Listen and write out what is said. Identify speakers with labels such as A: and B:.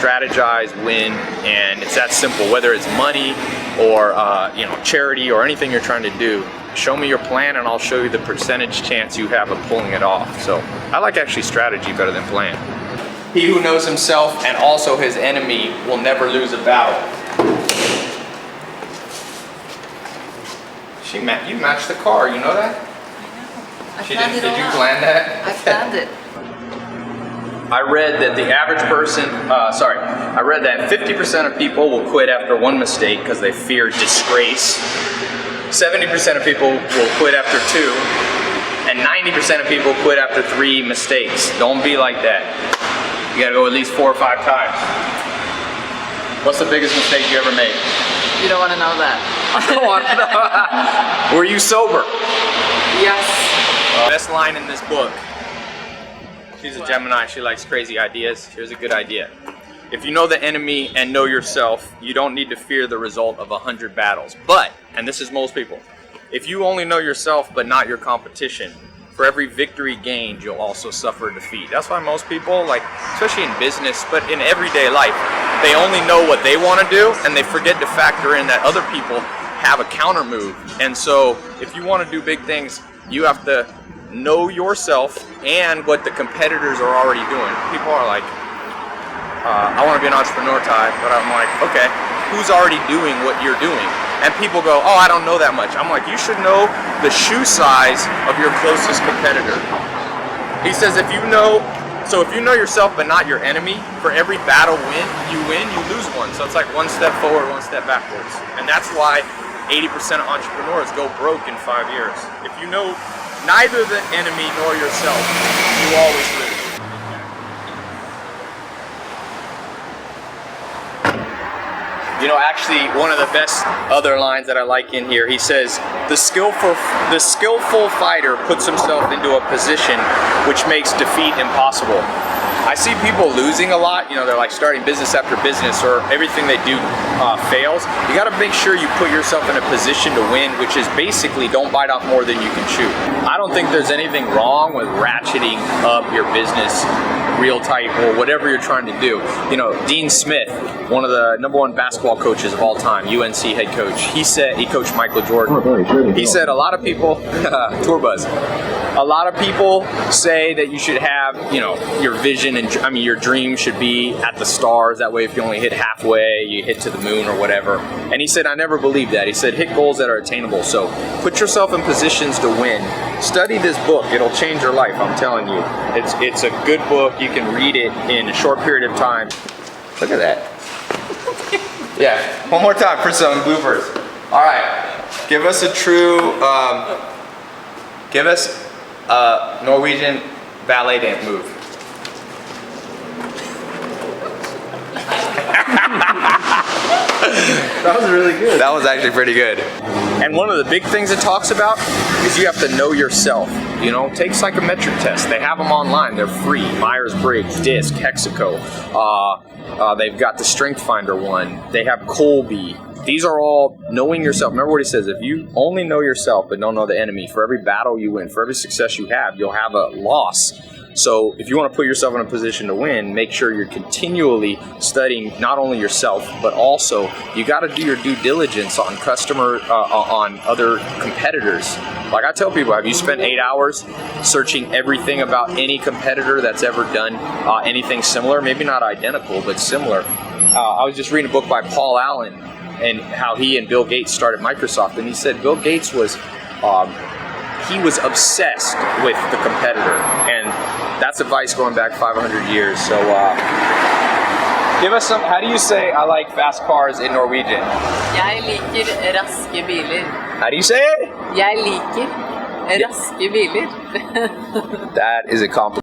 A: strategize, win, and it's that simple. Whether it's money or you know, charity or anything you're trying to do, show me your plan and I'll show you the percentage chance you have of pulling it off. So I like actually strategy better than plan. He who knows himself and also his enemy will never lose a battle. You matched the car, you know that?
B: I know.
A: Did you plan that?
B: I planned it.
A: I read that the average person, I read that 50% of people will quit after one mistake because they fear disgrace. 70% of people will quit after 2, and 90% of people quit after 3 mistakes. Don't be like that. You gotta go at least 4 or 5 times. What's the biggest mistake you ever made?
B: You don't want to know that.
A: I don't want to know. Were you sober?
B: Yes.
A: Best line in this book. She's a Gemini, she likes crazy ideas. Here's a good idea. If you know the enemy and know yourself, you don't need to fear the result of 100 battles. But, and this is most people, if you only know yourself but not your competition, for every victory gained, you'll also suffer defeat. That's why most people, like, especially in business, but in everyday life, they only know what they want to do and they forget to factor in that other people have a counter move. And so if you want to do big things, you have to know yourself and what the competitors are already doing. People are like, I want to be an entrepreneur, Ty, but I'm like, okay, who's already doing what you're doing? And people go, oh, I don't know that much. I'm like, you should know the shoe size of your closest competitor. He says, if you know yourself but not your enemy, for every battle you lose one. So it's like 1 step forward, 1 step backwards. And that's why 80% of entrepreneurs go broke in 5 years. If you know neither the enemy nor yourself, you always lose. You know, actually, one of the best other lines that I like in here, he says, the skillful fighter puts himself into a position which makes defeat impossible. I see people losing a lot, you know, they're like starting business after business or everything they do fails. You gotta make sure you put yourself in a position to win, which is basically don't bite off more than you can chew. I don't think there's anything wrong with ratcheting up your business real tight or whatever you're trying to do. You know, Dean Smith, one of the #1 basketball coaches of all time, UNC head coach, he coached Michael Jordan. He said a lot of people, tour buzz, a lot of people say that you should have, you know, your vision and, I mean, your dream should be at the stars. That way if you only hit halfway, you hit to the moon or whatever. And he said, I never believed that. He said, hit goals that are attainable. So put yourself in positions to win. Study this book. It'll change your life, I'm telling you. It's a good book. You can read it in a short period of time. Look at that. Yeah, one more time for some bloopers. All right, give us a true, give us a Norwegian ballet dance move.
C: That was really good.
A: That was actually pretty good. And one of the big things it talks about is you have to know yourself. You know, take psychometric tests. They have them online. They're free. Myers-Briggs, DISC, Hexaco. They've got the Strength Finder one. They have Colby. These are all knowing yourself. Remember what he says, if you only know yourself but don't know the enemy, for every battle you win, for every success you have, you'll have a loss. So if you want to put yourself in a position to win, make sure you're continually studying not only yourself, but also you got to do your due diligence on on other competitors. Like I tell people, have you spent 8 hours searching everything about any competitor that's ever done anything similar? Maybe not identical, but similar. I was just reading a book by Paul Allen and how he and Bill Gates started Microsoft, and he said Bill Gates was obsessed with the competitor, and that's advice going back 500 years. So give us some, how do you say I like fast cars in Norwegian?
B: Jeg liker raske biler.
A: How do you say it?
B: Jeg liker raske biler.
A: That is a compliment.